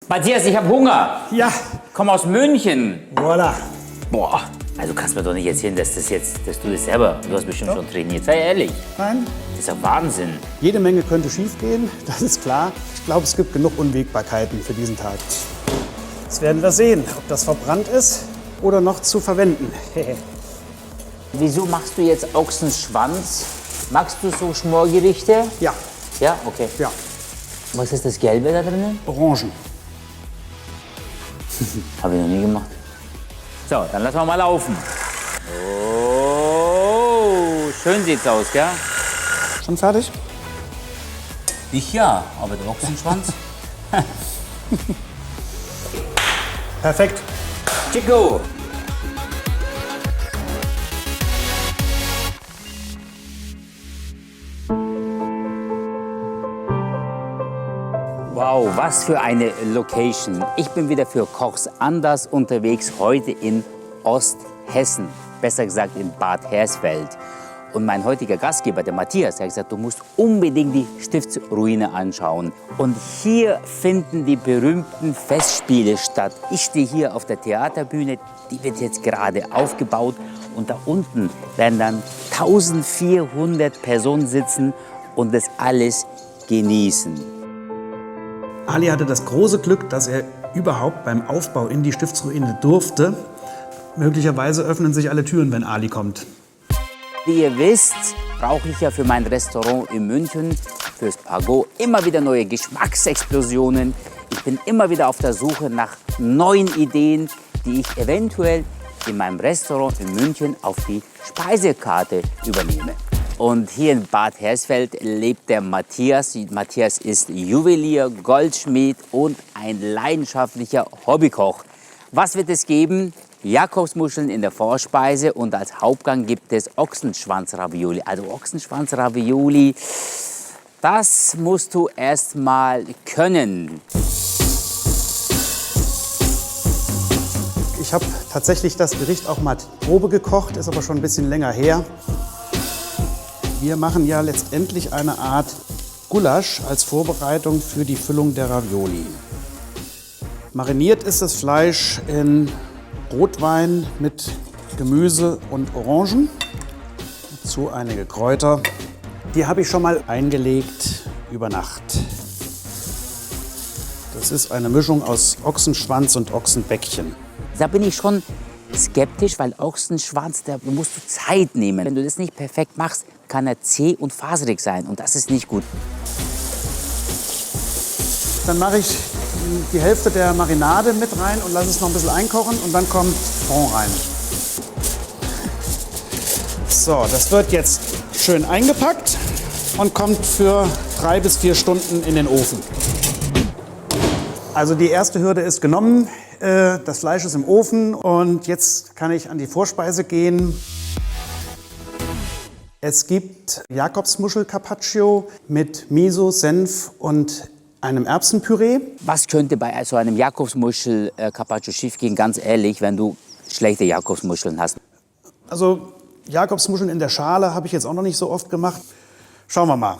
Matthias, ich habe Hunger. Ja, Komm aus München. voilà. Boah, also du kannst mir doch nicht erzählen, dass du das selber, du hast bestimmt schon trainiert. Sei ehrlich, Nein, das ist ja Wahnsinn. jede Menge könnte schiefgehen, das ist klar. Ich glaube, es gibt genug Unwägbarkeiten für diesen Tag. Jetzt werden wir sehen, ob das verbrannt ist oder noch zu verwenden. Wieso machst du jetzt Ochsenschwanz? Magst du so Schmorgerichte? Ja, Ja, okay. ja, Was ist das Gelbe da drinnen? Orangen. Habe ich noch nie gemacht. So, dann lassen wir mal laufen. Oh, schön sieht's aus, gell? Schon fertig? Ich ja, aber der Ochsenschwanz? Perfekt. Chico! Wow, was für eine Location. Ich bin wieder für Kochs Anders unterwegs, heute in Osthessen, besser gesagt in Bad Hersfeld. Und mein heutiger Gastgeber, der Matthias, der hat gesagt, du musst unbedingt die Stiftsruine anschauen. Und hier finden die berühmten Festspiele statt. Ich stehe hier auf der Theaterbühne, die wird jetzt gerade aufgebaut. Und da unten werden dann 1400 Personen sitzen und das alles genießen. Ali hatte das große Glück, dass er überhaupt beim Aufbau in die Stiftsruine durfte. Möglicherweise öffnen sich alle Türen, wenn Ali kommt. Wie ihr wisst, brauche ich ja für mein Restaurant in München, fürs Pagot, immer wieder neue Geschmacksexplosionen. Ich bin immer wieder auf der Suche nach neuen Ideen, die ich eventuell in meinem Restaurant in München auf die Speisekarte übernehme. Und hier in Bad Hersfeld lebt der Matthias. Matthias ist Juwelier, Goldschmied und ein leidenschaftlicher Hobbykoch. Was wird es geben? Jakobsmuscheln in der Vorspeise und als Hauptgang gibt es Ochsenschwanz-Ravioli. Also Ochsenschwanz-Ravioli, das musst du erst mal können. Ich habe tatsächlich das Gericht auch mal Probe gekocht, ist aber schon ein bisschen länger her. Wir machen ja letztendlich eine Art Gulasch als Vorbereitung für die Füllung der Ravioli. Mariniert ist das Fleisch in Rotwein mit Gemüse und Orangen. Dazu einige Kräuter. Die habe ich schon mal eingelegt über Nacht. Das ist eine Mischung aus Ochsenschwanz und Ochsenbäckchen. Da bin ich schon skeptisch, weil Ochsenschwanz, da musst du Zeit nehmen. Wenn du das nicht perfekt machst, kann er zäh und faserig sein und das ist nicht gut. Dann mache ich die Hälfte der Marinade mit rein und lasse es noch ein bisschen einkochen und dann kommt Fond rein. So, das wird jetzt schön eingepackt und kommt für 3 bis 4 Stunden in den Ofen. Also die erste Hürde ist genommen, das Fleisch ist im Ofen und jetzt kann ich an die Vorspeise gehen. Es gibt Jakobsmuschel-Carpaccio mit Miso, Senf und einem Erbsenpüree. Was könnte bei so einem Jakobsmuschel-Carpaccio schiefgehen, ganz ehrlich, wenn du schlechte Jakobsmuscheln hast? Also Jakobsmuscheln in der Schale habe ich jetzt auch noch nicht so oft gemacht. Schauen wir mal.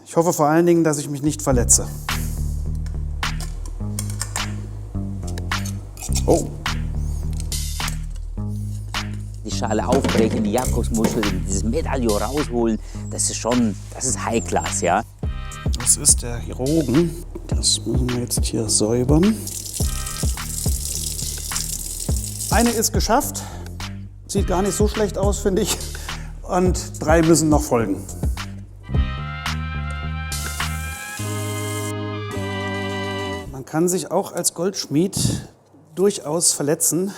Ich hoffe vor allen Dingen, dass ich mich nicht verletze. Oh. Die Schale aufbrechen, die Jakobsmuschel, dieses Medaillon rausholen, das ist High Class, ja? Das ist der Chirurgen. Das müssen wir jetzt hier säubern. Eine ist geschafft. Sieht gar nicht so schlecht aus, finde ich. Und 3 müssen noch folgen. Man kann sich auch als Goldschmied durchaus verletzen.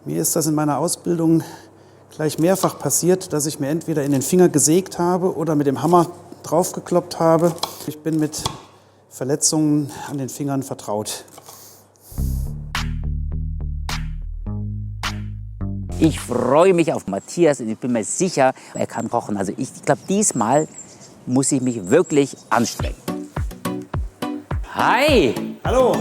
Mir ist das in meiner Ausbildung gleich mehrfach passiert, dass ich mir entweder in den Finger gesägt habe oder mit dem Hammer draufgekloppt habe. Ich bin mit Verletzungen an den Fingern vertraut. Ich freue mich auf Matthias und ich bin mir sicher, er kann kochen. Also ich glaube, diesmal muss ich mich wirklich anstrengen. Hi! Hallo,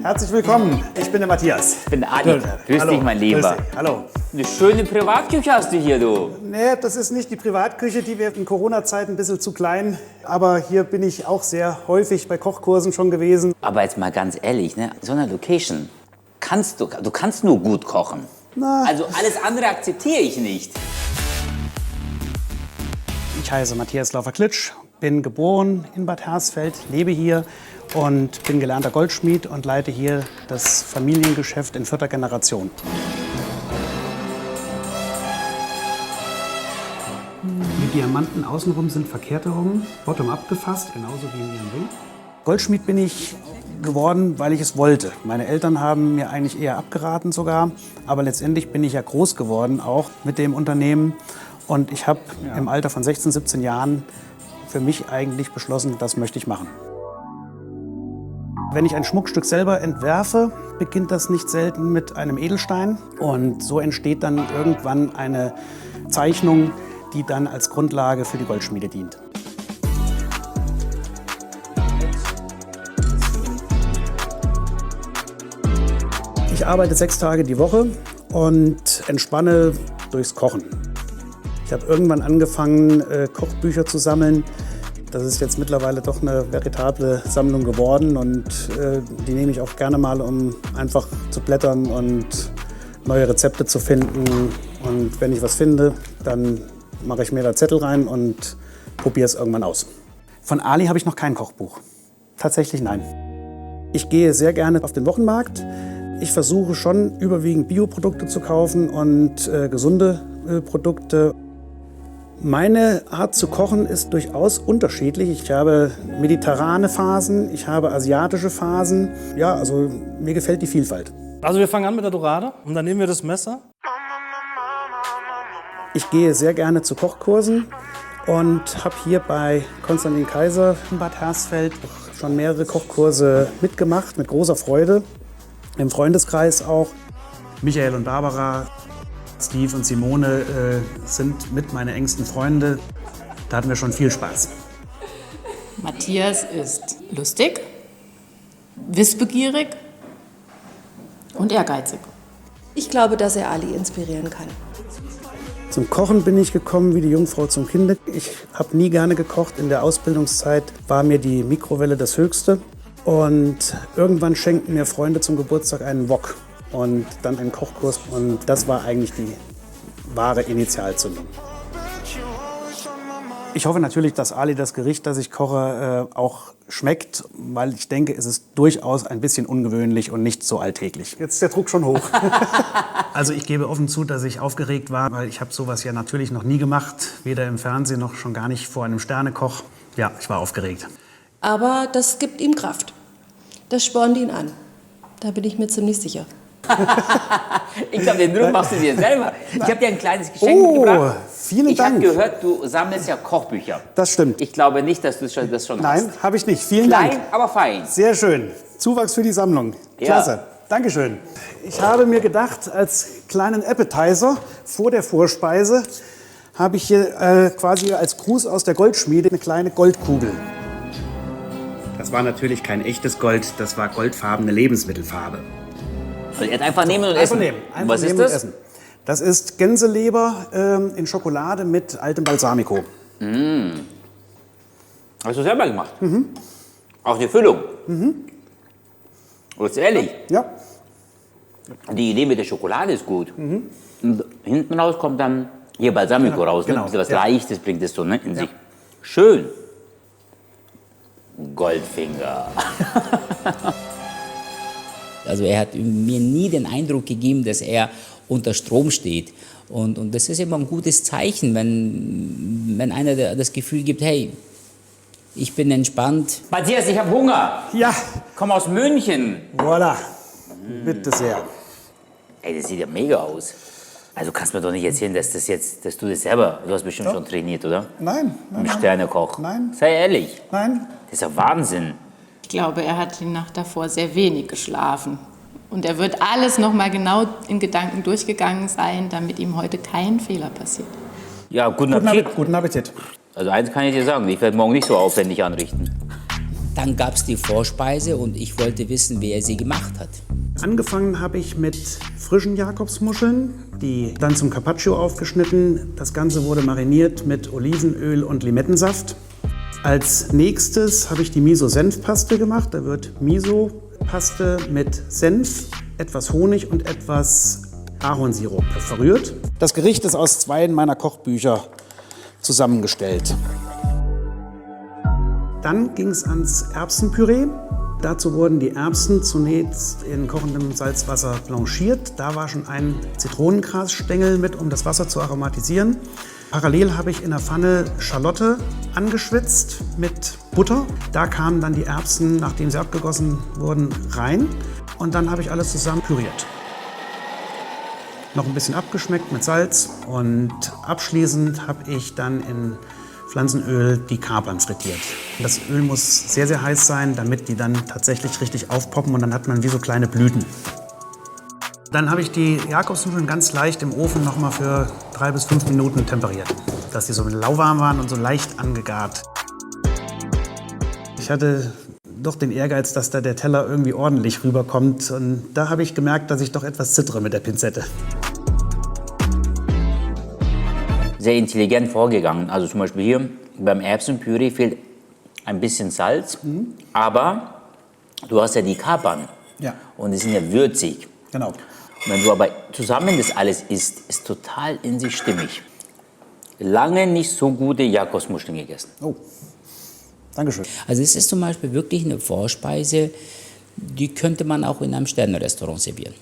Herzlich willkommen. Ich bin der Matthias. Ich bin der Adi. Grüß Hallo. dich, mein Lieber. Grüß dich. Hallo. Eine schöne Privatküche hast du hier, du. Nee, das ist nicht die Privatküche, die wird in Corona-Zeit ein bisschen zu klein. Aber hier bin ich auch sehr häufig bei Kochkursen schon gewesen. Aber jetzt mal ganz ehrlich, ne? So eine Location, du kannst nur gut kochen. Also alles andere akzeptiere ich nicht. Ich heiße Matthias Laufer-Klitsch, bin geboren in Bad Hersfeld, lebe hier und bin gelernter Goldschmied und leite hier das Familiengeschäft in 4. Generation. Die Diamanten außenrum sind verkehrt herum, bottom-up gefasst, genauso wie in Ihrem Ring. Goldschmied bin ich geworden, weil ich es wollte. Meine Eltern haben mir eigentlich eher abgeraten sogar, aber letztendlich bin ich ja groß geworden auch mit dem Unternehmen. Und ich habe im Alter von 16, 17 Jahren für mich eigentlich beschlossen, das möchte ich machen. Wenn ich ein Schmuckstück selber entwerfe, beginnt das nicht selten mit einem Edelstein. Und so entsteht dann irgendwann eine Zeichnung, die dann als Grundlage für die Goldschmiede dient. Ich arbeite 6 Tage die Woche und entspanne durchs Kochen. Ich habe irgendwann angefangen, Kochbücher zu sammeln. Das ist jetzt mittlerweile doch eine veritable Sammlung geworden und die nehme ich auch gerne mal, um einfach zu blättern und neue Rezepte zu finden. Und wenn ich was finde, dann mache ich mir da Zettel rein und probiere es irgendwann aus. Von Ali habe ich noch kein Kochbuch. Tatsächlich nein. Ich gehe sehr gerne auf den Wochenmarkt. Ich versuche schon überwiegend Bioprodukte zu kaufen und gesunde Produkte. Meine Art zu kochen ist durchaus unterschiedlich. Ich habe mediterrane Phasen, ich habe asiatische Phasen. Ja, also mir gefällt die Vielfalt. Also wir fangen an mit der Dorade und dann nehmen wir das Messer. Ich gehe sehr gerne zu Kochkursen und habe hier bei Konstantin Kaiser in Bad Hersfeld schon mehrere Kochkurse mitgemacht, mit großer Freude. Im Freundeskreis auch. Michael und Barbara, Steve und Simone sind mit meine engsten Freunde. Da hatten wir schon viel Spaß. Matthias ist lustig, wissbegierig und ehrgeizig. Ich glaube, dass er Ali inspirieren kann. Zum Kochen bin ich gekommen wie die Jungfrau zum Kinde. Ich habe nie gerne gekocht. In der Ausbildungszeit war mir die Mikrowelle das Höchste. Und irgendwann schenkten mir Freunde zum Geburtstag einen Wok und dann einen Kochkurs. Und das war eigentlich die wahre Initialzündung. Ich hoffe natürlich, dass Ali das Gericht, das ich koche, auch schmeckt, weil ich denke, es ist durchaus ein bisschen ungewöhnlich und nicht so alltäglich. Jetzt ist der Druck schon hoch. Also ich gebe offen zu, dass ich aufgeregt war, weil ich habe sowas ja natürlich noch nie gemacht, weder im Fernsehen noch schon gar nicht vor einem Sternekoch. Ja, ich war aufgeregt. Aber das gibt ihm Kraft. Das spornt ihn an. Da bin ich mir ziemlich sicher. Ich glaube, den Druck machst du dir selber. Ich habe dir ein kleines Geschenk mitgebracht. Vielen Dank. Ich habe gehört, du sammelst ja Kochbücher. Das stimmt. Ich glaube nicht, dass du das schon hast. Nein, habe ich nicht. Vielen Klein, Dank. aber fein. Sehr schön. Zuwachs für die Sammlung. Klasse. Ja. Dankeschön. Ich habe mir gedacht, als kleinen Appetizer vor der Vorspeise habe ich hier quasi als Gruß aus der Goldschmiede eine kleine Goldkugel. Das war natürlich kein echtes Gold, das war goldfarbene Lebensmittelfarbe. Und jetzt einfach nehmen und Einfach essen. nehmen. Einfach Was nehmen ist das? und essen. Das ist Gänseleber in Schokolade mit altem Balsamico. Hast du selber gemacht? Auch die Füllung? Oder ist ehrlich? Ja. Die Idee mit der Schokolade ist gut. Und hinten raus kommt dann hier Balsamico raus. Ne? genau, Ein bisschen was ja. Leichtes bringt es so ne? in sich. Schön. Goldfinger. Also er hat mir nie den Eindruck gegeben, dass er unter Strom steht. Und das ist immer ein gutes Zeichen, wenn einer das Gefühl gibt, hey, ich bin entspannt. Matthias, ich habe Hunger. Ja, Komm aus München. voilà. Bitte sehr. Ey, das sieht ja mega aus. Also kannst du mir doch nicht erzählen, dass du das selber, du hast bestimmt schon trainiert, oder? Nein. Im Sternekoch. Nein. Sei ehrlich. Nein. Das ist ja Wahnsinn. Ich glaube, er hat die Nacht davor sehr wenig geschlafen. Und er wird alles noch mal genau in Gedanken durchgegangen sein, damit ihm heute kein Fehler passiert. Ja, guten Appetit. Guten Appetit. Also eins kann ich dir sagen, ich werde morgen nicht so aufwendig anrichten. Dann gab es die Vorspeise und ich wollte wissen, wer sie gemacht hat. Angefangen habe ich mit frischen Jakobsmuscheln, die dann zum Carpaccio aufgeschnitten. Das Ganze wurde mariniert mit Olivenöl und Limettensaft. Als nächstes habe ich die Miso-Senfpaste gemacht. Da wird Miso-Paste mit Senf, etwas Honig und etwas Ahornsirup verrührt. Das Gericht ist aus 2 meiner Kochbücher zusammengestellt. Dann ging es ans Erbsenpüree. Dazu wurden die Erbsen zunächst in kochendem Salzwasser blanchiert. Da war schon ein Zitronengrasstängel mit, um das Wasser zu aromatisieren. Parallel habe ich in der Pfanne Schalotte angeschwitzt mit Butter. Da kamen dann die Erbsen, nachdem sie abgegossen wurden, rein. Und dann habe ich alles zusammen püriert. Noch ein bisschen abgeschmeckt mit Salz. Und abschließend habe ich dann in Pflanzenöl die Kapern frittiert. Das Öl muss sehr, sehr heiß sein, damit die dann tatsächlich richtig aufpoppen und dann hat man wie so kleine Blüten. Dann habe ich die Jakobsmuscheln ganz leicht im Ofen noch mal für 3 bis 5 Minuten temperiert, dass die so lauwarm waren und so leicht angegart. Ich hatte doch den Ehrgeiz, dass da der Teller irgendwie ordentlich rüberkommt und da habe ich gemerkt, dass ich doch etwas zittere mit der Pinzette. Sehr intelligent vorgegangen. Also zum Beispiel hier beim Erbsenpüree fehlt ein bisschen Salz, aber du hast ja die Kapern Ja. und die sind ja würzig. Genau. Und wenn du aber zusammen das alles isst, ist total in sich stimmig. Lange nicht so gute Jakobsmuscheln gegessen. Oh, Dankeschön. Also es ist zum Beispiel wirklich eine Vorspeise, die könnte man auch in einem Sterne-Restaurant servieren.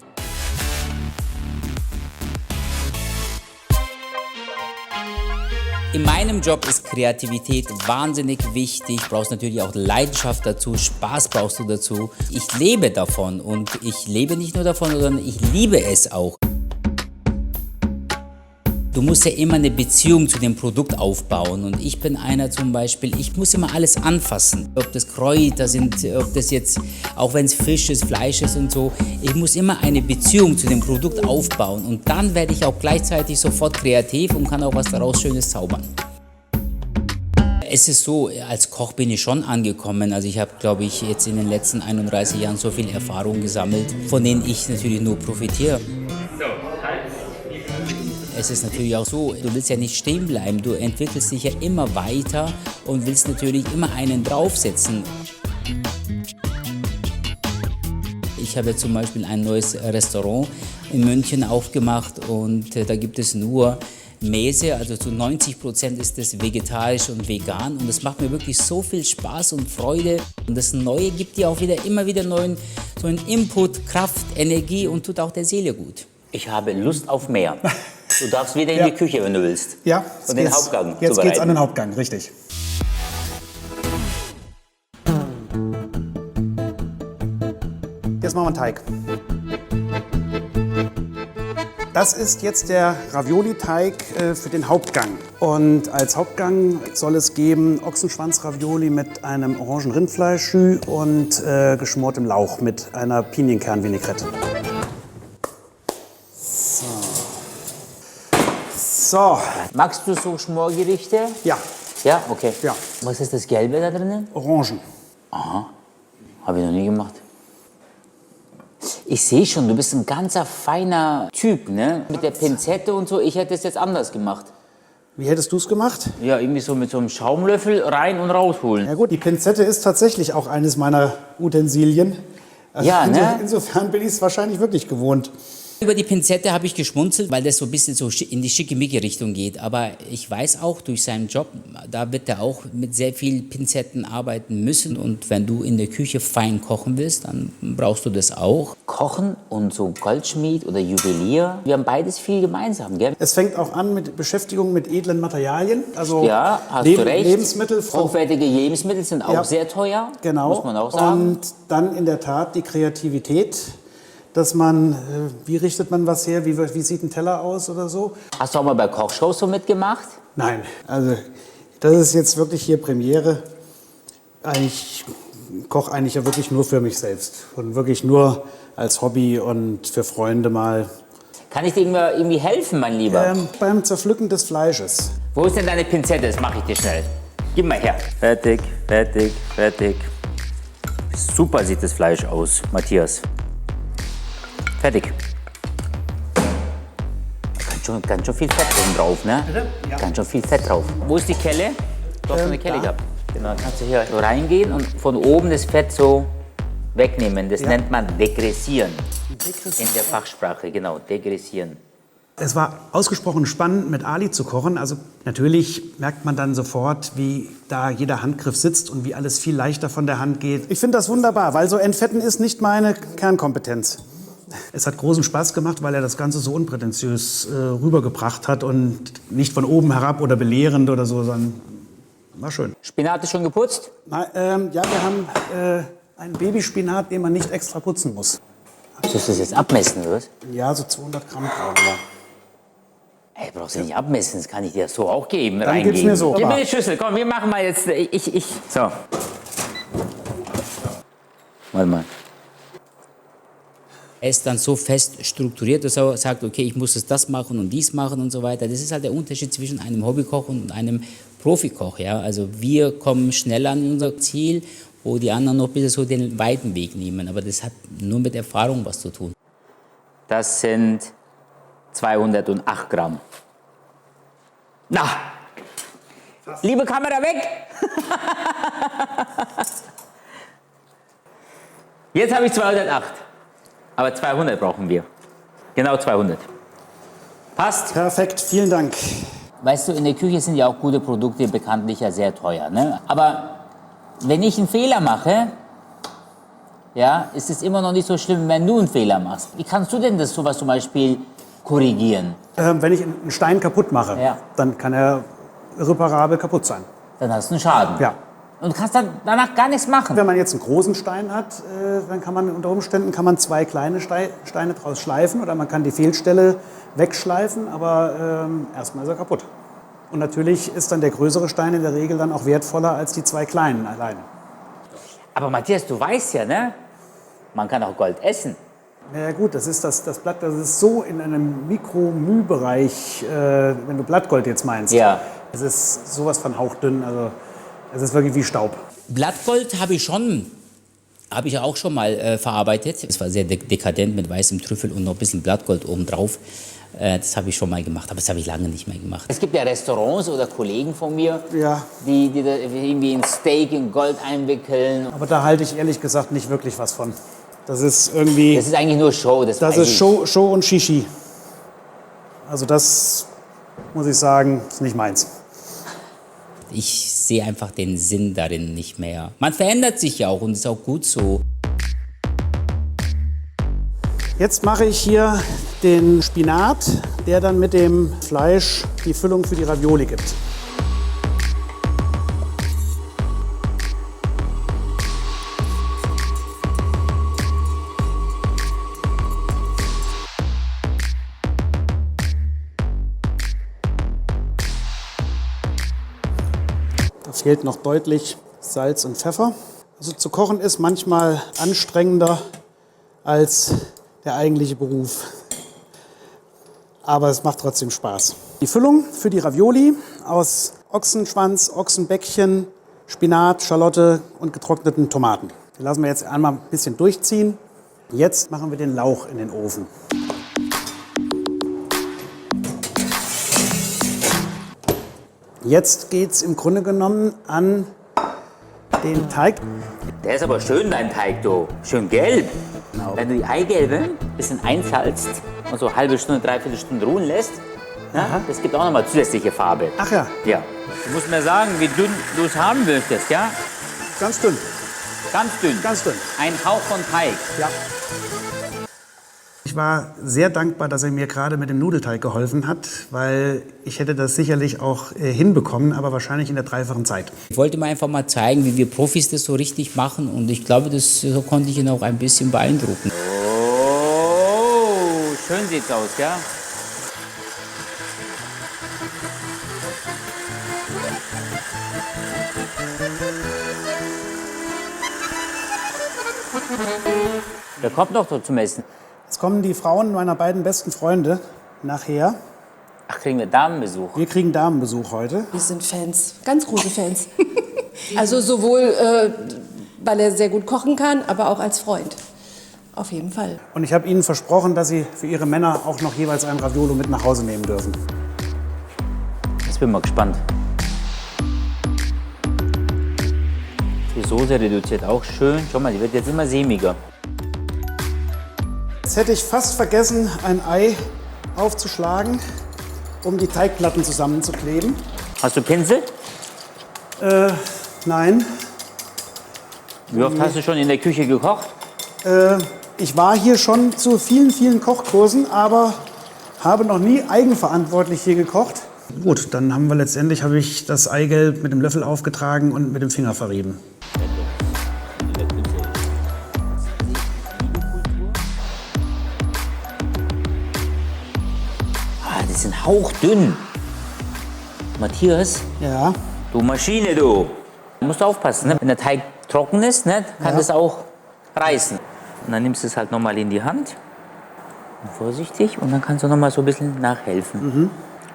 In meinem Job ist Kreativität wahnsinnig wichtig. Du brauchst natürlich auch Leidenschaft dazu, Spaß brauchst du dazu. Ich lebe davon und ich lebe nicht nur davon, sondern ich liebe es auch. Du musst ja immer eine Beziehung zu dem Produkt aufbauen und ich bin einer zum Beispiel, ich muss immer alles anfassen. Ob das Kräuter sind, ob das jetzt, auch wenn es Fisch ist, Fleisch ist und so, ich muss immer eine Beziehung zu dem Produkt aufbauen und dann werde ich auch gleichzeitig sofort kreativ und kann auch was daraus Schönes zaubern. Es ist so, als Koch bin ich schon angekommen. Also ich habe, glaube ich, jetzt in den letzten 31 Jahren so viel Erfahrung gesammelt, von denen ich natürlich nur profitiere. Es ist natürlich auch so, du willst ja nicht stehen bleiben, du entwickelst dich ja immer weiter und willst natürlich immer einen draufsetzen. Ich habe zum Beispiel ein neues Restaurant in München aufgemacht und da gibt es nur Mäse, also zu 90% ist es vegetarisch und vegan und das macht mir wirklich so viel Spaß und Freude. Und das Neue gibt dir auch immer wieder neuen, so einen Input, Kraft, Energie und tut auch der Seele gut. Ich habe Lust auf mehr. Du darfst wieder in die Küche, wenn du willst. Ja, und den Hauptgang jetzt geht's an den Hauptgang, richtig. Jetzt machen wir einen Teig. Das ist jetzt der Ravioli-Teig für den Hauptgang. Und als Hauptgang soll es geben Ochsenschwanz-Ravioli mit einem Orangen-Rindfleischjus und geschmortem Lauch mit einer Pinienkern-Vinaigrette. So. Magst du so Schmorgerichte? Ja. Ja, okay. Ja. Was ist das Gelbe da drinnen? Orangen. Aha, habe ich noch nie gemacht. Ich sehe schon, du bist ein ganzer feiner Typ, ne? Mit der Pinzette und so. Ich hätte es jetzt anders gemacht. Wie hättest du es gemacht? Ja, irgendwie so mit so einem Schaumlöffel rein und rausholen. Ja gut, die Pinzette ist tatsächlich auch eines meiner Utensilien. Also Ja, ne? Insofern bin ich es wahrscheinlich wirklich gewohnt. Über die Pinzette habe ich geschmunzelt, weil das so ein bisschen so in die Schickimicki-Richtung geht. Aber ich weiß auch durch seinen Job, da wird er auch mit sehr vielen Pinzetten arbeiten müssen. Und wenn du in der Küche fein kochen willst, dann brauchst du das auch. Kochen und so Goldschmied oder Juwelier, wir haben beides viel gemeinsam, gell? Es fängt auch an mit Beschäftigung mit edlen Materialien. Also Ja, hast du recht. Lebensmittel. Hochwertige Lebensmittel sind auch Ja. sehr teuer, Genau. muss man auch sagen. Und dann in der Tat die Kreativität, dass man, wie richtet man was her, wie sieht ein Teller aus oder so. Hast du auch mal bei Kochshows so mitgemacht? Nein, also das ist jetzt wirklich hier Premiere. Ich koche eigentlich ja wirklich nur für mich selbst und wirklich nur als Hobby und für Freunde mal. Kann ich dir irgendwie helfen, mein Lieber? Beim Zerpflücken des Fleisches. Wo ist denn deine Pinzette? Das mache ich dir schnell. Gib mal her. Fertig, fertig, fertig. Super sieht das Fleisch aus, Matthias. Fertig. Ganz schon viel Fett oben drauf, ne? Bitte? Ja. Ganz schon viel Fett drauf. Wo ist die Kelle? Du hast so eine Kelle da. gehabt. Genau, dann kannst du hier so reingehen und von oben das Fett so wegnehmen. Das nennt man degressieren. In der Fachsprache, genau, degressieren. Es war ausgesprochen spannend, mit Ali zu kochen. Also natürlich merkt man dann sofort, wie da jeder Handgriff sitzt und wie alles viel leichter von der Hand geht. Ich finde das wunderbar, weil so Entfetten ist nicht meine Kernkompetenz. Es hat großen Spaß gemacht, weil er das Ganze so unprätentiös rübergebracht hat und nicht von oben herab oder belehrend oder so, sondern war schön. Spinat ist schon geputzt? Ja, wir haben einen Babyspinat, den man nicht extra putzen muss. Sollst du das jetzt abmessen, oder was? Ja, so 200 Gramm brauchen wir. Ey, brauchst du nicht abmessen, das kann ich dir so auch geben. Dann reingeben. gib's mir so. Gib mir die Schüssel, komm, wir machen mal jetzt. So. Warte mal. Er ist dann so fest strukturiert, dass er sagt, okay, ich muss das machen und dies machen und so weiter. Das ist halt der Unterschied zwischen einem Hobbykoch und einem Profikoch. Ja? Also wir kommen schneller an unser Ziel, wo die anderen noch ein bisschen so den weiten Weg nehmen. Aber das hat nur mit Erfahrung was zu tun. Das sind 208 Gramm. Na, liebe Kamera, weg! Jetzt habe ich 208. Aber 200 brauchen wir. Genau 200. Passt. Perfekt, vielen Dank. Weißt du, in der Küche sind ja auch gute Produkte bekanntlich ja sehr teuer. Ne? Aber wenn ich einen Fehler mache, ja, ist es immer noch nicht so schlimm, wenn du einen Fehler machst. Wie kannst du denn das sowas zum Beispiel korrigieren? Wenn ich einen Stein kaputt mache, Ja. dann kann er irreparabel kaputt sein. Dann hast du einen Schaden. Ja. Und du kannst dann danach gar nichts machen. Wenn man jetzt einen großen Stein hat, dann kann man unter Umständen zwei kleine Steine draus schleifen oder man kann die Fehlstelle wegschleifen, aber erstmal ist er kaputt. Und natürlich ist dann der größere Stein in der Regel dann auch wertvoller als die zwei kleinen alleine. Aber Matthias, du weißt ja, ne? Man kann auch Gold essen. Ja gut, das ist das Blatt, das ist so in einem Mikromü-Bereich, wenn du Blattgold jetzt meinst. Ja. Es ist sowas von hauchdünn, also es ist wirklich wie Staub. Blattgold habe ich auch schon mal verarbeitet. Es war sehr dekadent mit weißem Trüffel und noch ein bisschen Blattgold obendrauf. Das habe ich schon mal gemacht, aber das habe ich lange nicht mehr gemacht. Es gibt ja Restaurants oder Kollegen von mir, Ja. die da irgendwie ein Steak in Gold einwickeln. Aber da halte ich ehrlich gesagt nicht wirklich was von. Das ist irgendwie, Das ist eigentlich nur Show. Das das weiß ist ich. Show und Shishi. Also das, muss ich sagen, ist nicht meins. Ich sehe einfach den Sinn darin nicht mehr. Man verändert sich ja auch und ist auch gut so. Jetzt mache ich hier den Spinat, der dann mit dem Fleisch die Füllung für die Ravioli gibt. Da fehlt noch deutlich Salz und Pfeffer. Also zu kochen ist manchmal anstrengender als der eigentliche Beruf. Aber es macht trotzdem Spaß. Die Füllung für die Ravioli aus Ochsenschwanz, Ochsenbäckchen, Spinat, Schalotte und getrockneten Tomaten. Die lassen wir jetzt einmal ein bisschen durchziehen. Jetzt machen wir den Lauch in den Ofen. Jetzt geht es im Grunde genommen an den Teig. Der ist aber schön, dein Teig, du. Schön gelb. Genau. Wenn du die Eigelbe ein bisschen einsalzt und so eine halbe Stunde, dreiviertel Stunde ruhen lässt, ja, das gibt auch nochmal zusätzliche Farbe. Ach ja, Ja. Du musst mir sagen, wie dünn du es haben möchtest, ja? ganz dünn, Ganz dünn. ganz dünn. Ein Hauch von Teig. Ja. Ich war sehr dankbar, dass er mir gerade mit dem Nudelteig geholfen hat, weil ich hätte das sicherlich auch hinbekommen, aber wahrscheinlich in der dreifachen Zeit. Ich wollte mir einfach mal zeigen, wie wir Profis das so richtig machen und ich glaube, so konnte ich ihn auch ein bisschen beeindrucken. Oh, schön sieht's aus, ja? Wer kommt noch zum Essen? Jetzt kommen die Frauen meiner beiden besten Freunde nachher. Ach, kriegen wir Damenbesuch? Wir kriegen Damenbesuch heute. Wir sind Fans, ganz große Fans. Also sowohl weil er sehr gut kochen kann, aber auch als Freund. Auf jeden Fall. Und ich habe Ihnen versprochen, dass Sie für Ihre Männer auch noch jeweils ein Raviolo mit nach Hause nehmen dürfen. Jetzt bin ich mal gespannt. Die Soße reduziert auch schön. Schau mal, die wird jetzt immer sämiger. Jetzt hätte ich fast vergessen, ein Ei aufzuschlagen, um die Teigplatten zusammenzukleben. Hast du Pinsel? Nein, Wie oft hast du schon in der Küche gekocht? ich war hier schon zu vielen, vielen Kochkursen, aber habe noch nie eigenverantwortlich hier gekocht. Gut, dann habe ich das Eigelb mit dem Löffel aufgetragen und mit dem Finger verrieben. Die sind hauchdünn. Matthias, Ja, du Maschine, du. Du musst aufpassen, ne? Wenn der Teig trocken ist, ne? Kann das auch reißen. Und dann nimmst du es halt nochmal in die Hand. Und vorsichtig. Und dann kannst du nochmal so ein bisschen nachhelfen.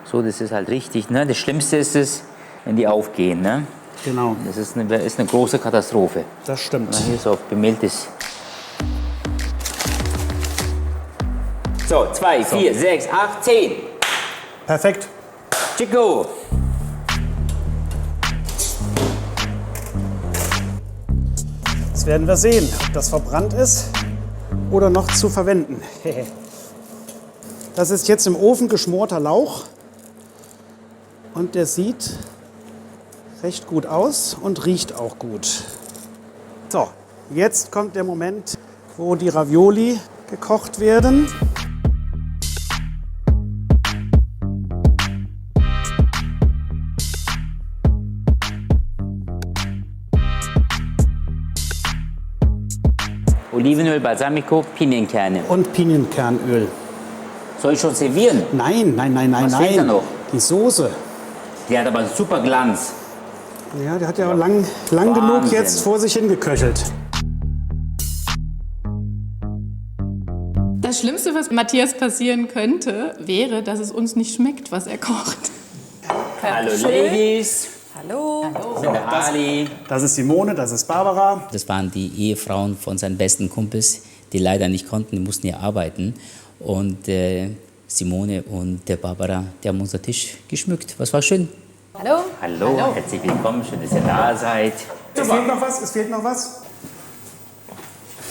So, das ist halt richtig. Ne? Das Schlimmste ist es, wenn die aufgehen. Ne? genau, Das ist eine große Katastrophe. das stimmt. Und dann hier so auf bemehltes. So, 2, 4, 6, 8, 10. Perfekt. Chico. Jetzt werden wir sehen, ob das verbrannt ist oder noch zu verwenden. Das ist jetzt im Ofen geschmorter Lauch und der sieht recht gut aus und riecht auch gut. So, jetzt kommt der Moment, wo die Ravioli gekocht werden. Olivenöl, Balsamico, Pinienkerne. Und Pinienkernöl. Soll ich schon servieren? Nein, nein, nein, nein, Was fehlt da nein. noch? Die Soße. Die hat aber einen super Glanz. Ja, der hat ja lang genug Wahnsinn. jetzt vor sich hingeköchelt. Das Schlimmste, was Matthias passieren könnte, wäre, dass es uns nicht schmeckt, was er kocht. Hallo Ladies. Hallo. Ich bin der Ali. Das ist Simone, das ist Barbara. Das waren die Ehefrauen von seinen besten Kumpels, die leider nicht konnten, die mussten ja arbeiten. Und Simone und der Barbara, die haben unseren Tisch geschmückt. Was war schön. Hallo. Hallo, herzlich willkommen, schön, dass ihr da seid. Es fehlt noch was, es fehlt noch was.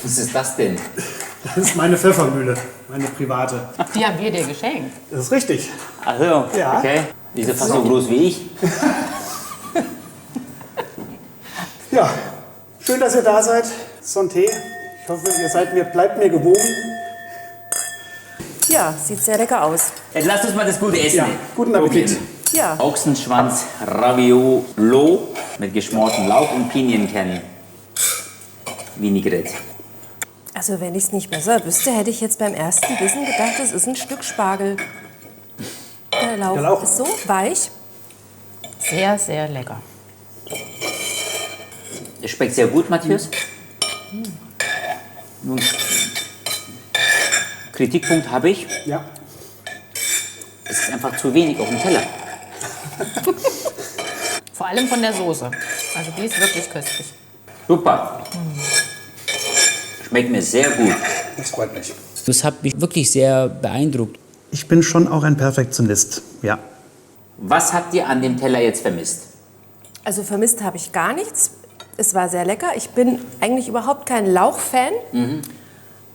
Was ist das denn? Das ist meine Pfeffermühle, meine private. Die haben wir dir geschenkt. Das ist richtig. Ach so, Ja. okay. Die ist ja fast so groß wie ich. Ja, schön, dass ihr da seid. Santé. Ich hoffe, bleibt mir gewogen. Ja, sieht sehr lecker aus. Jetzt lasst uns mal das gute Essen. Ja, guten Appetit. probieren. Ja, Ochsenschwanz Raviolo mit geschmortem Lauch und Pinienkernen. Vinaigrette. also wenn ich es nicht besser wüsste, hätte ich jetzt beim ersten Bissen gedacht, das ist ein Stück Spargel. Der Lauch, Der Lauch. ist so weich. Sehr, sehr lecker. Es schmeckt sehr gut, Matthias. Nun, Kritikpunkt habe ich. Ja. Es ist einfach zu wenig auf dem Teller. Vor allem von der Soße. Also die ist wirklich köstlich. Super. Schmeckt mir sehr gut. Das freut mich. Das hat mich wirklich sehr beeindruckt. Ich bin schon auch ein Perfektionist. Ja. Was habt ihr an dem Teller jetzt vermisst? Also vermisst habe ich gar nichts. Es war sehr lecker. Ich bin eigentlich überhaupt kein Lauch-Fan,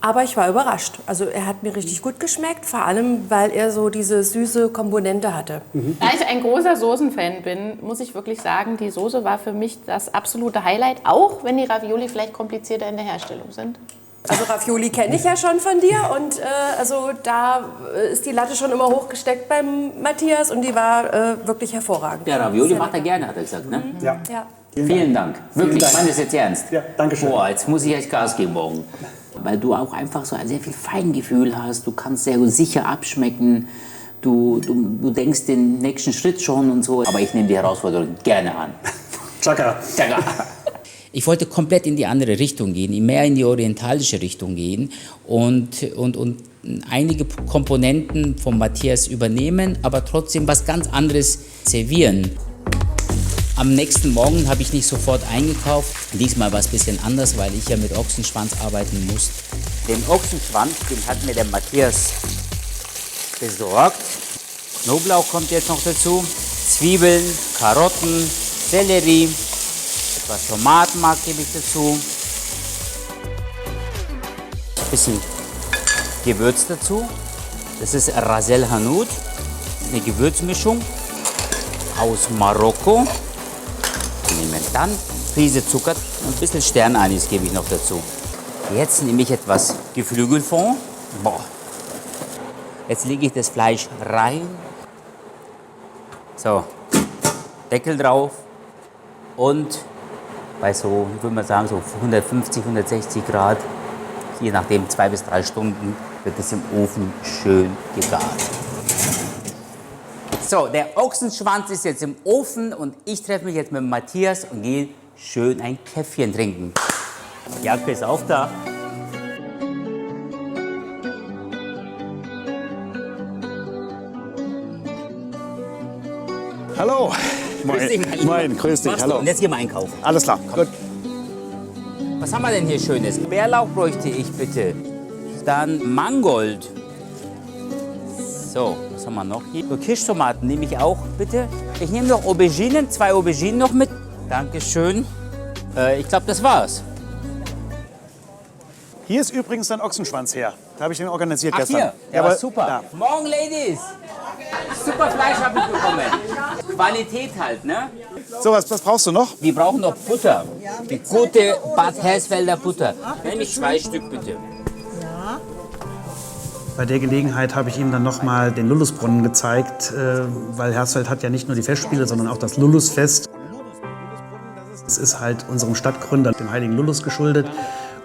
aber ich war überrascht. Also er hat mir richtig gut geschmeckt, vor allem, weil er so diese süße Komponente hatte. Da ich ein großer Soßenfan bin, muss ich wirklich sagen, die Soße war für mich das absolute Highlight, auch wenn die Ravioli vielleicht komplizierter in der Herstellung sind. Also Ravioli kenne ich ja schon von dir und also da ist die Latte schon immer hochgesteckt beim Matthias und die war wirklich hervorragend. Ja, Ravioli macht er gerne, hat er gesagt. Ne? Ja. Ja. Vielen Dank. Wirklich, Dank. ich meine das jetzt ernst. Ja, danke schön. Boah, jetzt muss ich echt Gas geben morgen. Weil du auch einfach so ein sehr viel Feingefühl hast. Du kannst sehr sicher abschmecken. Du denkst den nächsten Schritt schon und so. Aber ich nehme die Herausforderung gerne an. Chaka. Tschakka. Ich wollte komplett in die andere Richtung gehen, mehr in die orientalische Richtung gehen und einige Komponenten von Matthias übernehmen, aber trotzdem was ganz anderes servieren. Am nächsten Morgen habe ich nicht sofort eingekauft. Diesmal war es ein bisschen anders, weil ich ja mit Ochsenschwanz arbeiten muss. Den Ochsenschwanz, den hat mir der Matthias besorgt. Knoblauch kommt jetzt noch dazu. Zwiebeln, Karotten, Sellerie, etwas Tomatenmark gebe ich dazu. Ein bisschen Gewürz dazu. Das ist Ras El Hanout, eine Gewürzmischung aus Marokko. Nehmen dann Prise Zucker und ein bisschen Sternanis gebe ich noch dazu. Jetzt nehme ich etwas Geflügelfond. Boah. Jetzt lege ich das Fleisch rein. So, Deckel drauf und bei so, ich würde mal sagen, so 150, 160 Grad, je nachdem 2 bis 3 Stunden, wird es im Ofen schön gegart. So, der Ochsenschwanz ist jetzt im Ofen und ich treffe mich jetzt mit Matthias und gehe schön ein Käffchen trinken. Jacke ist auch da. Hallo. Grüß dich, mein Lieber. Moin, grüß dich, Machst hallo. du? Und jetzt gehen wir einkaufen. Alles klar, gut. Was haben wir denn hier Schönes? Bärlauch bräuchte ich bitte. Dann Mangold. So, was haben wir noch hier? So, Kirschtomaten nehme ich auch bitte. Ich nehme noch Auberginen, 2 Auberginen noch mit. Dankeschön. Ich glaube, das war's. Hier ist übrigens dein Ochsenschwanz her. Da habe ich den organisiert Ach gestern. hier, ja, aber- aber super. Ja. Morgen, Ladies. Super Fleisch habe ich bekommen. Qualität halt, ne? So, was brauchst du noch? Wir brauchen noch Butter. Die gute Bad Hersfelder Butter. Nämlich 2 Stück bitte. Bei der Gelegenheit habe ich ihm dann noch mal den Lullusbrunnen gezeigt, weil Hersfeld hat ja nicht nur die Festspiele, sondern auch das Lullusfest. Es ist halt unserem Stadtgründer, dem heiligen Lullus, geschuldet.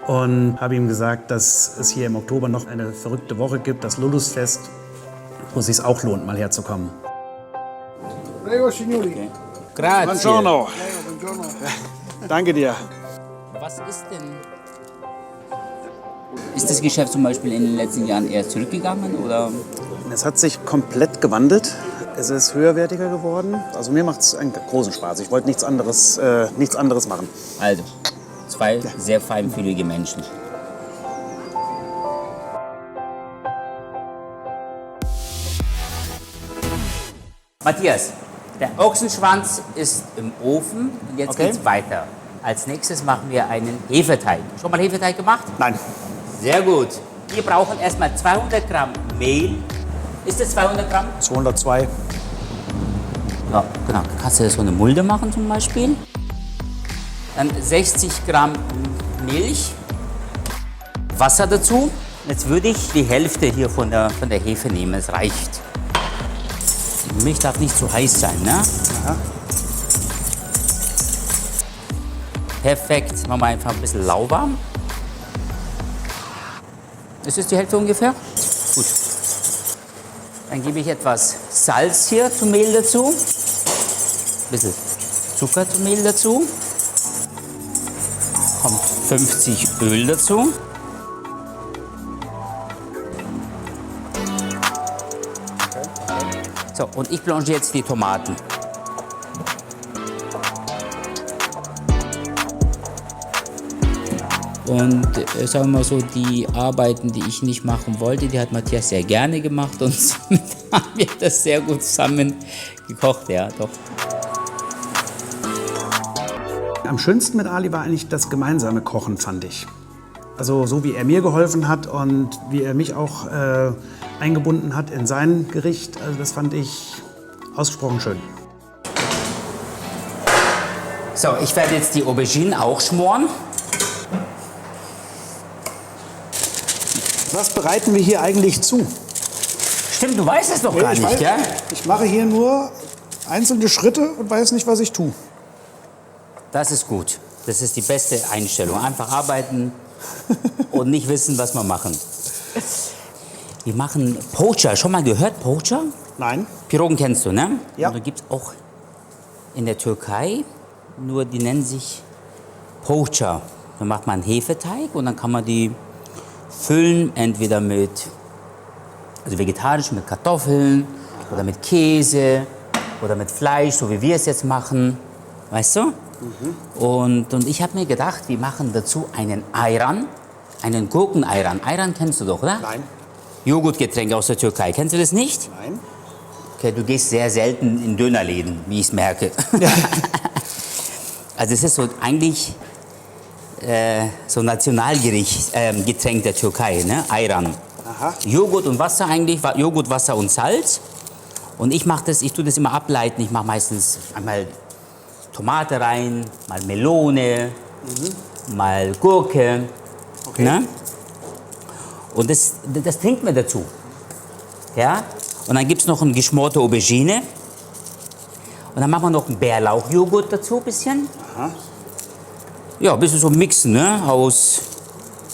Und habe ihm gesagt, dass es hier im Oktober noch eine verrückte Woche gibt, das Lullusfest, wo es sich auch lohnt, mal herzukommen. Prego, signori. Grazie. Buongiorno. Buongiorno. Danke dir. Was ist denn? Ist das Geschäft zum Beispiel in den letzten Jahren eher zurückgegangen oder? Es hat sich komplett gewandelt. Es ist höherwertiger geworden. Also mir macht es einen großen Spaß. Ich wollte nichts anderes machen. Also, 2 sehr feinfühlige Menschen. Matthias, der Ochsenschwanz ist im Ofen und jetzt Okay. geht's weiter. Als nächstes machen wir einen Hefeteig. Schon mal Hefeteig gemacht? Nein, Sehr gut. Wir brauchen erstmal 200 Gramm Mehl. Ist das 200 Gramm? 202. Ja, genau. Da kannst du so eine Mulde machen zum Beispiel. Dann 60 Gramm Milch. Wasser dazu. Jetzt würde ich die Hälfte hier von der Hefe nehmen. Es reicht. Die Milch darf nicht zu heiß sein, ne? Ja. Perfekt. Machen wir einfach ein bisschen lauwarm. Das ist die Hälfte ungefähr. Gut. Dann gebe ich etwas Salz hier zum Mehl dazu. Ein bisschen Zucker zum Mehl dazu. Kommt 50 Öl dazu. So, und ich blanchiere jetzt die Tomaten. Und sagen wir mal so, die Arbeiten, die ich nicht machen wollte, die hat Matthias sehr gerne gemacht und somit haben wir das sehr gut zusammen gekocht, ja, doch. Am schönsten mit Ali war eigentlich das gemeinsame Kochen, fand ich. Also so wie er mir geholfen hat und wie er mich auch eingebunden hat in sein Gericht, also das fand ich ausgesprochen schön. So, ich werde jetzt die Auberginen auch schmoren. Was bereiten wir hier eigentlich zu? Stimmt, du weißt es doch gar ich, nicht, gell? ich mache hier nur einzelne Schritte und weiß nicht, was ich tue. Das ist gut. Das ist die beste Einstellung. Einfach arbeiten und nicht wissen, was wir machen. Wir machen Poğaça. Schon mal gehört, Poğaça? Nein. Pirogen kennst du, ne? Ja. Und da gibt es auch in der Türkei, nur die nennen sich Poğaça. Dann macht man einen Hefeteig und dann kann man die füllen, entweder mit, also vegetarisch mit Kartoffeln oder mit Käse oder mit Fleisch, so wie wir es jetzt machen. weißt du? Und ich habe mir gedacht, wir machen dazu einen Ayran, einen Gurken-Ayran. Ayran kennst du doch, oder? Nein. Joghurtgetränk aus der Türkei. Kennst du das nicht? Nein. Okay, du gehst sehr selten in Dönerläden, wie ich es merke. Also es ist so eigentlich so ein Nationalgericht, Getränk der Türkei, ne? Ayran. Aha. Joghurt und Wasser eigentlich, Joghurt, Wasser und Salz. Und ich tue das immer ableiten. Ich mache meistens einmal Tomate rein, mal Melone, mal Gurke. Okay. Ne? Und das trinkt man dazu. Ja? Und dann gibt es noch eine geschmorte Aubergine. Und dann machen wir noch einen Bärlauchjoghurt dazu, ein bisschen. Aha. Ja, ein bisschen so mixen, ne? Aus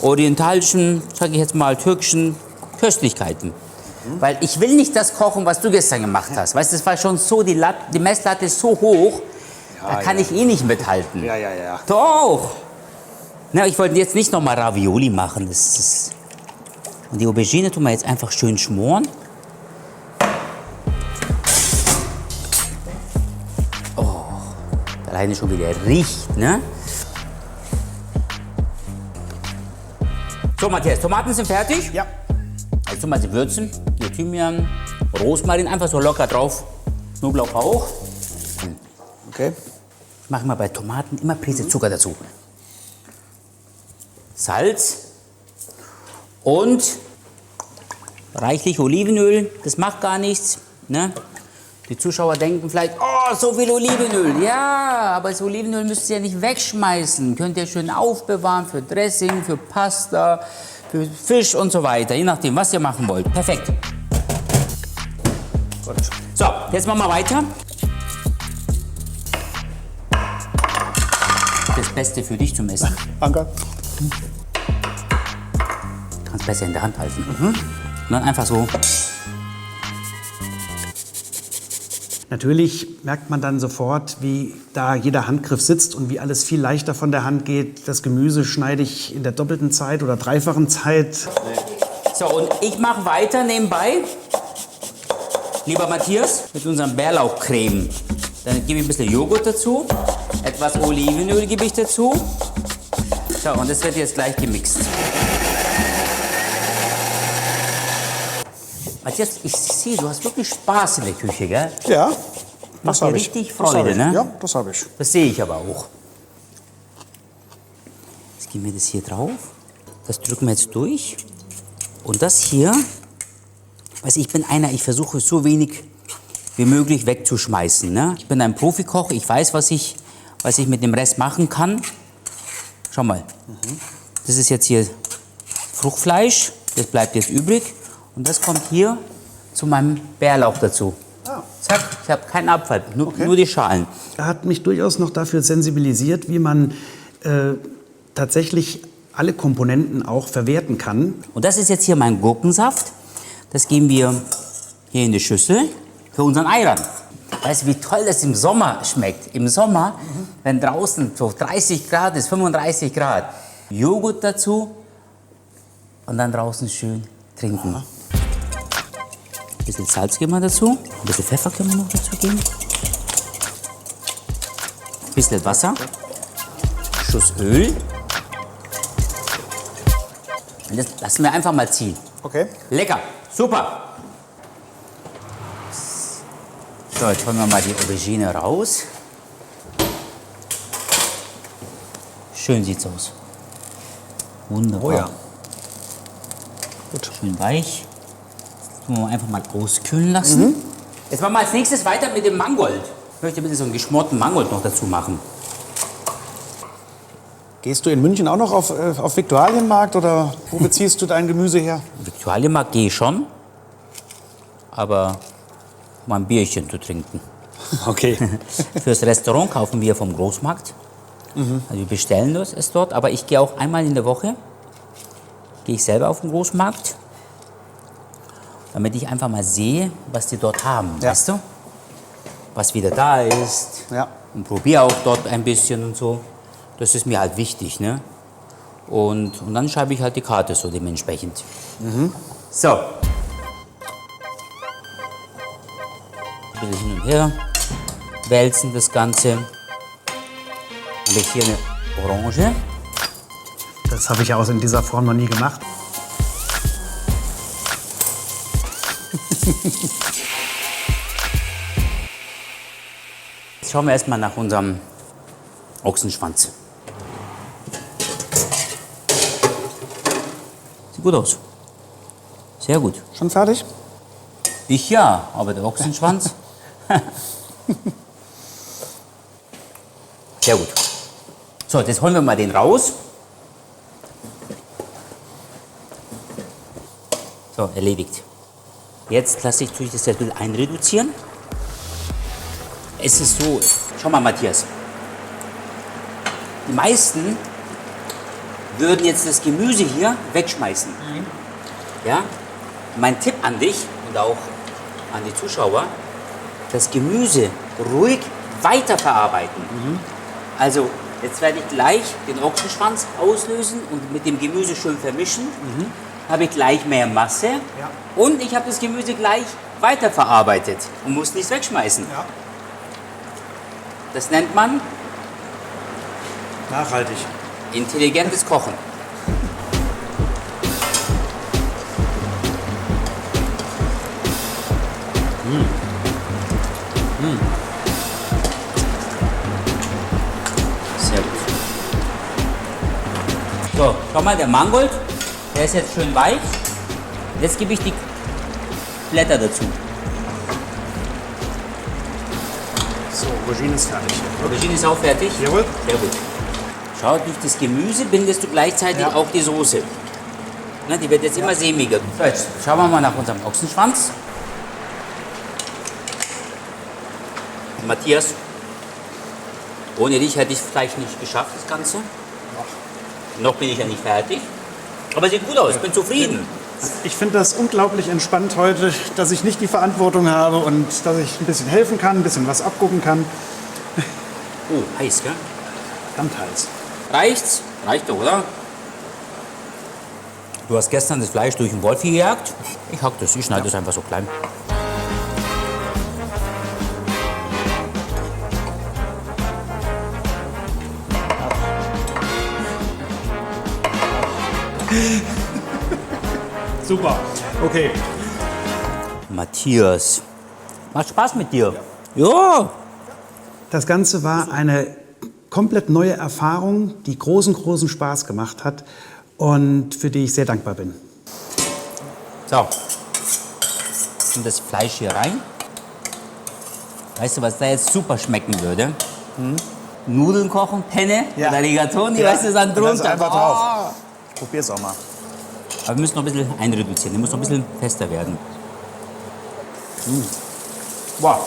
orientalischen, sage ich jetzt mal, türkischen Köstlichkeiten. Weil ich will nicht das kochen, was du gestern gemacht hast. Weißt du, das war schon so, die Messlatte ist so hoch, da kann ich eh nicht mithalten. Ja. Doch! Na, ich wollte jetzt nicht nochmal Ravioli machen. Und die Aubergine tun wir jetzt einfach schön schmoren. Oh, alleine schon wieder riecht, ne? So, Matthias, Tomaten sind fertig. Ja. Jetzt tun wir sie würzen. Hier Thymian, Rosmarin, einfach so locker drauf. Knoblauch auch. Okay. Ich mache mal bei Tomaten immer Prise Zucker dazu. Salz und reichlich Olivenöl. Das macht gar nichts. Ne? Die Zuschauer denken vielleicht, oh, so viel Olivenöl. Ja, aber das Olivenöl müsst ihr ja nicht wegschmeißen. Könnt ihr schön aufbewahren für Dressing, für Pasta, für Fisch und so weiter. Je nachdem, was ihr machen wollt. Perfekt. Gut. So, jetzt machen wir weiter. Das Beste für dich zum Essen. Danke. Du kannst besser in der Hand halten. Und dann einfach so. Natürlich merkt man dann sofort, wie da jeder Handgriff sitzt und wie alles viel leichter von der Hand geht. Das Gemüse schneide ich in der doppelten Zeit oder dreifachen Zeit. So, und ich mache weiter nebenbei. Lieber Matthias, mit unserem Bärlauchcreme. Dann gebe ich ein bisschen Joghurt dazu. Etwas Olivenöl gebe ich dazu. So, und das wird jetzt gleich gemixt. Matthias, ich sehe, du hast wirklich Spaß in der Küche, gell? Ja, Macht dir richtig Freude, ne? Ja, das habe ich. Das sehe ich aber auch. Jetzt geben wir das hier drauf. Das drücken wir jetzt durch. Und das hier, weiß ich bin einer, ich versuche so wenig wie möglich wegzuschmeißen. Ne? Ich bin ein Profikoch, ich weiß, was ich mit dem Rest machen kann. Schau mal. Das ist jetzt hier Fruchtfleisch, das bleibt jetzt übrig. Und das kommt hier zu meinem Bärlauch dazu. Zack, ich habe keinen Abfall, nur die Schalen. Er hat mich durchaus noch dafür sensibilisiert, wie man tatsächlich alle Komponenten auch verwerten kann. Und das ist jetzt hier mein Gurkensaft. Das geben wir hier in die Schüssel für unseren Ayran. Weißt du, wie toll das im Sommer schmeckt? Im Sommer, wenn draußen so 30 Grad ist, 35 Grad, Joghurt dazu und dann draußen schön trinken. Ein bisschen Salz geben wir dazu, ein bisschen Pfeffer können wir noch dazu geben. Ein bisschen Wasser, Schuss Öl. Und das lassen wir einfach mal ziehen. Okay. Lecker, super. So, jetzt holen wir mal die Aubergine raus. Schön sieht's aus. Wunderbar. Oh ja. Gut. Schön weich. Das tun wir einfach mal auskühlen lassen. Jetzt machen wir als nächstes weiter mit dem Mangold. Ich möchte bitte so einen geschmorten Mangold noch dazu machen. Gehst du in München auch noch auf Viktualienmarkt oder wo beziehst du dein Gemüse her? Viktualienmarkt gehe ich schon, aber um ein Bierchen zu trinken. Okay. Fürs Restaurant kaufen wir vom Großmarkt. Also wir bestellen es dort, aber ich gehe auch einmal in der Woche, gehe ich selber auf den Großmarkt, damit ich einfach mal sehe, was die dort haben, Ja. weißt du? Was wieder da ist Ja. und probiere auch dort ein bisschen und so. Das ist mir halt wichtig, ne? Und dann schreibe ich halt die Karte so dementsprechend. So. Ein bisschen hin und her wälzen das Ganze. Habe ich hier eine Orange. Das habe ich ja auch in dieser Form noch nie gemacht. Jetzt schauen wir erstmal nach unserem Ochsenschwanz. Sieht gut aus. Sehr gut. Schon fertig? Ich ja, aber der Ochsenschwanz. Sehr gut. So, jetzt holen wir mal den raus. So, erledigt. Jetzt lasse ich das jetzt ein bisschen einreduzieren. Es ist so, schau mal, Matthias. Die meisten würden jetzt das Gemüse hier wegschmeißen. Ja? Mein Tipp an dich und auch an die Zuschauer, das Gemüse ruhig weiterverarbeiten. Also, jetzt werde ich gleich den Ochsenschwanz auslösen und mit dem Gemüse schön vermischen. Habe ich gleich mehr Masse und ich habe das Gemüse gleich weiterverarbeitet und muss nichts wegschmeißen. Ja. Das nennt man Nachhaltig. intelligentes Kochen. Sehr gut. So, schau mal, der Mangold, der ist jetzt schön weich. Jetzt gebe ich die Blätter dazu. So, Aubergine ist fertig. Aubergine ist auch fertig. Jawohl. Sehr gut. Schau, durch das Gemüse bindest du gleichzeitig auch die Soße. Na, die wird jetzt immer sämiger. So, jetzt schauen wir mal nach unserem Ochsenschwanz. Matthias, ohne dich hätte ich es vielleicht nicht geschafft, das Ganze. Noch bin ich ja nicht fertig. Aber sieht gut aus, ich bin zufrieden. Ich finde das unglaublich entspannt heute, dass ich nicht die Verantwortung habe und dass ich ein bisschen helfen kann, ein bisschen was abgucken kann. Oh, heiß, gell? Verdammt heiß. Reicht's? Reicht doch, oder? Du hast gestern das Fleisch durch den Wolfi gejagt. Ich hack das, ich schneide das einfach so klein. Super. Okay. Matthias, macht Spaß mit dir. Ja. Das Ganze war eine komplett neue Erfahrung, die großen Spaß gemacht hat und für die ich sehr dankbar bin. So. Und das Fleisch hier rein. Weißt du, was da jetzt super schmecken würde? Nudeln kochen, Penne oder Rigatoni, weißt du, dann drunter. Das ist einfach drauf. Ich probier's auch mal. Aber wir müssen noch ein bisschen einreduzieren, der muss noch ein bisschen fester werden. Wow.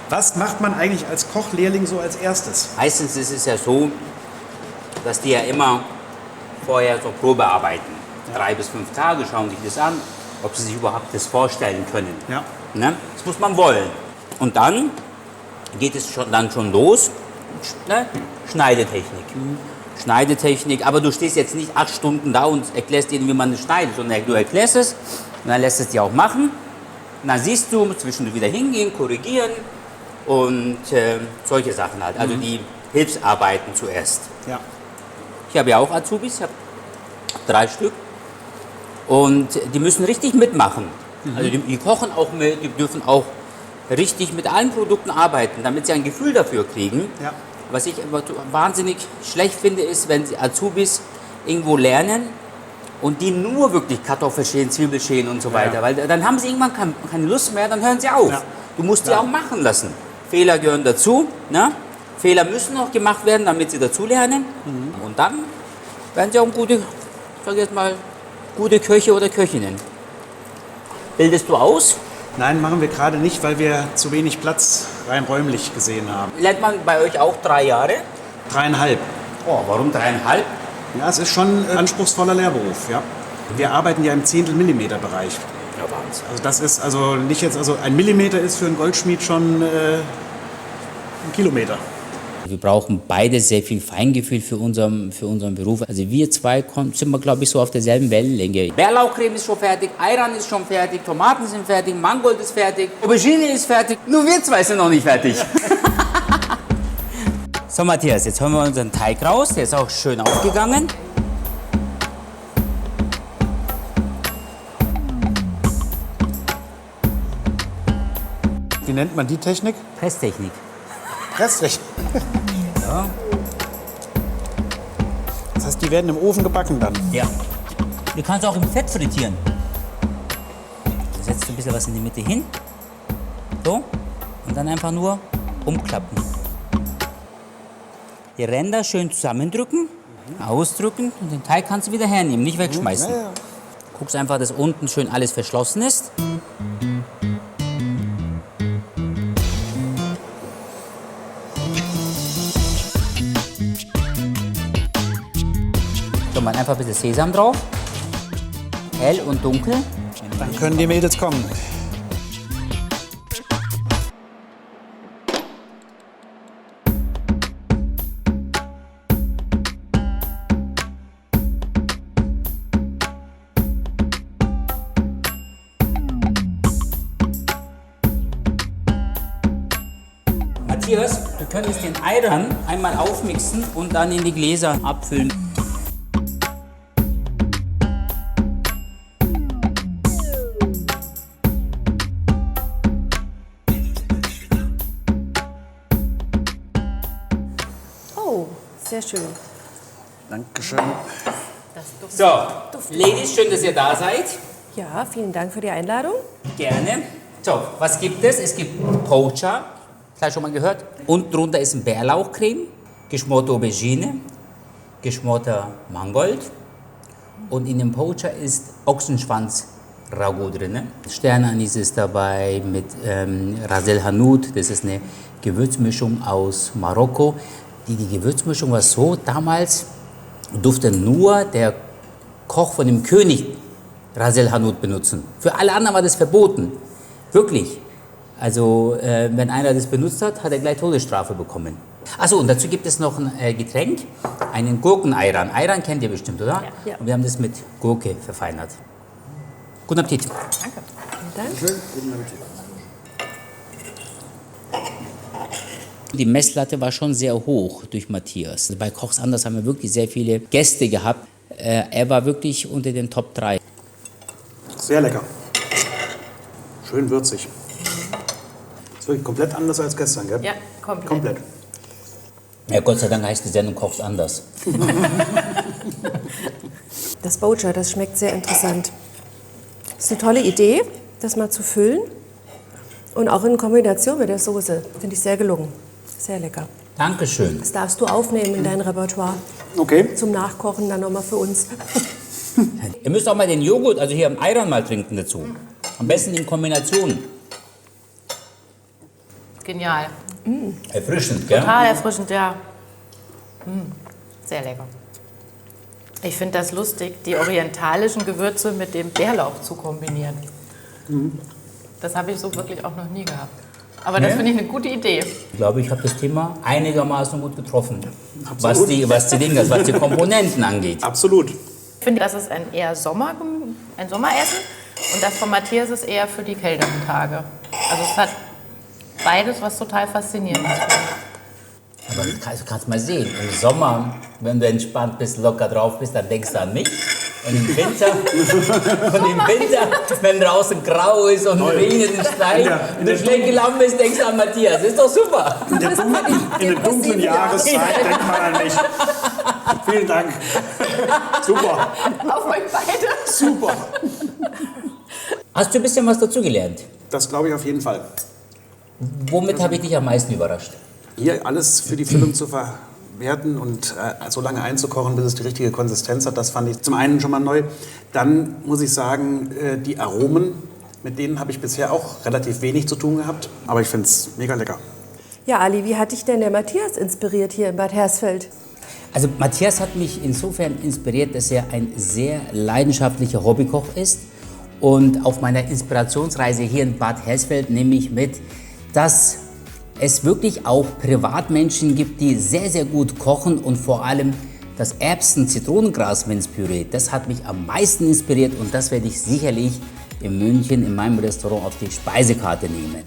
Was macht man eigentlich als Kochlehrling so als erstes? Meistens ist es ja so, dass die ja immer vorher so Probe arbeiten. 3 bis 5 Tage schauen sich das an, ob sie sich überhaupt das vorstellen können. Ja. Ne? Das muss man wollen. Und dann geht es schon los. Ne? Schneidetechnik. Schneidetechnik, aber du stehst jetzt nicht 8 Stunden da und erklärst ihnen, wie man es schneidet, sondern du erklärst es und dann lässt es dir auch machen. Und dann siehst du, zwischendurch wieder hingehen, korrigieren und solche Sachen halt. Also die Hilfsarbeiten zuerst. Ja. Ich habe ja auch Azubis, ich habe 3 Stück und die müssen richtig mitmachen. Also die kochen auch mit, die dürfen auch richtig mit allen Produkten arbeiten, damit sie ein Gefühl dafür kriegen. Ja. Was ich aber wahnsinnig schlecht finde, ist, wenn die Azubis irgendwo lernen und die nur wirklich Kartoffel schälen, Zwiebel schälen und so weiter. Weil dann haben sie irgendwann keine Lust mehr, dann hören sie auf. Ja. Du musst sie auch machen lassen. Fehler gehören dazu. Ne? Fehler müssen auch gemacht werden, damit sie dazulernen. Und dann werden sie auch gute, sag jetzt mal, gute Köche oder Köchinnen. Bildest du aus? Nein, machen wir gerade nicht, weil wir zu wenig Platz rein räumlich gesehen haben. Lernt man bei euch auch 3 Jahre? 3,5. Oh, warum 3,5? Ja, es ist schon ein anspruchsvoller Lehrberuf, ja. Wir arbeiten ja im Zehntel-Millimeter-Bereich. Ja, Wahnsinn. Also das ist also nicht jetzt, also ein Millimeter ist für einen Goldschmied schon ein Kilometer. Wir brauchen beide sehr viel Feingefühl für unseren Beruf. Also wir zwei sind wir, glaube ich, so auf derselben Wellenlänge. Bärlauchcreme ist schon fertig, Ayran ist schon fertig, Tomaten sind fertig, Mangold ist fertig, Aubergine ist fertig. Nur wir zwei sind noch nicht fertig. So, Matthias, jetzt holen wir unseren Teig raus. Der ist auch schön aufgegangen. Wie nennt man die Technik? Presstechnik. Presstechnik. Ja. Das heißt, die werden im Ofen gebacken dann. Ja. Du kannst auch im Fett frittieren. Du setzt ein bisschen was in die Mitte hin. So. Und dann einfach nur umklappen. Die Ränder schön zusammendrücken, ausdrücken und den Teig kannst du wieder hernehmen, nicht wegschmeißen. Ja, ja. Guckst einfach, dass unten schön alles verschlossen ist. So, mal einfach ein bisschen Sesam drauf. Hell und dunkel. Dann können die Mädels kommen. Matthias, du könntest den Ayran einmal aufmixen und dann in die Gläser abfüllen. Oh, sehr schön. Dankeschön. So, Ladies, schön, dass ihr da seid. Ja, vielen Dank für die Einladung. Gerne. So, was gibt es? Es gibt Pocha, vielleicht schon mal gehört. Und drunter ist ein Bärlauchcreme, geschmorte Aubergine, geschmorter Mangold. Und in dem Pocha ist Ochsenschwanz-Ragout drin. Sternanis ist dabei mit Ras el Hanout. Das ist eine Gewürzmischung aus Marokko. Die Gewürzmischung war so, damals durfte nur der Koch von dem König Ras el Hanout benutzen. Für alle anderen war das verboten. Wirklich. Also, wenn einer das benutzt hat, hat er gleich Todesstrafe bekommen. Achso, und dazu gibt es noch ein Getränk, einen Gurken-Ayran. Ayran kennt ihr bestimmt, oder? Ja. Und wir haben das mit Gurke verfeinert. Guten Appetit. Danke. Vielen Dank. Schön, guten Appetit. Die Messlatte war schon sehr hoch durch Matthias. Bei Kochs Anders haben wir wirklich sehr viele Gäste gehabt. Er war wirklich unter den Top 3. Sehr lecker. Schön würzig. Ist wirklich komplett anders als gestern, gell? Ja, komplett. Komplett. Ja, Gott sei Dank heißt die Sendung Kochs Anders. Das Pocha, das schmeckt sehr interessant. Das ist eine tolle Idee, das mal zu füllen. Und auch in Kombination mit der Soße. Finde ich sehr gelungen. Sehr lecker. Dankeschön. Das darfst du aufnehmen in dein Repertoire. Okay. Zum Nachkochen dann nochmal für uns. Ihr müsst auch mal den Joghurt, also hier am Ayran mal trinken dazu. Am besten in Kombination. Genial. Erfrischend, gell? Total erfrischend, ja. Sehr lecker. Ich finde das lustig, die orientalischen Gewürze mit dem Bärlauch zu kombinieren. Das habe ich so wirklich auch noch nie gehabt. Aber das finde ich eine gute Idee. Ich glaube, ich habe das Thema einigermaßen gut getroffen, was die Komponenten angeht. Absolut. Ich finde, das ist ein Sommeressen und das von Matthias ist eher für die kälteren Tage. Also es hat beides was total Faszinierendes. Aber du kannst mal sehen, im Sommer, wenn du entspannt bist, locker drauf bist, dann denkst du an mich. Und im Winter, wenn draußen grau ist und regnet und schneit und du schlecht gelaunt bist, denkst du an Matthias. Das ist doch super. In der dunklen Jahreszeit denkt man an mich. Vielen Dank. Super. Auf euch beide. Super. Hast du ein bisschen was dazugelernt? Das glaube ich auf jeden Fall. Womit habe ich dich am meisten überrascht? Hier alles für die Füllung zu verwerten und so lange einzukochen, bis es die richtige Konsistenz hat, das fand ich zum einen schon mal neu. Dann muss ich sagen, die Aromen, mit denen habe ich bisher auch relativ wenig zu tun gehabt. Aber ich finde es mega lecker. Ja, Ali, wie hat dich denn der Matthias inspiriert hier in Bad Hersfeld? Also Matthias hat mich insofern inspiriert, dass er ein sehr leidenschaftlicher Hobbykoch ist. Und auf meiner Inspirationsreise hier in Bad Hersfeld nehme ich mit, dass es wirklich auch Privatmenschen gibt, die sehr, sehr gut kochen und vor allem das Erbsen-Zitronengras-Minzpüree, das hat mich am meisten inspiriert und das werde ich sicherlich in München in meinem Restaurant auf die Speisekarte nehmen.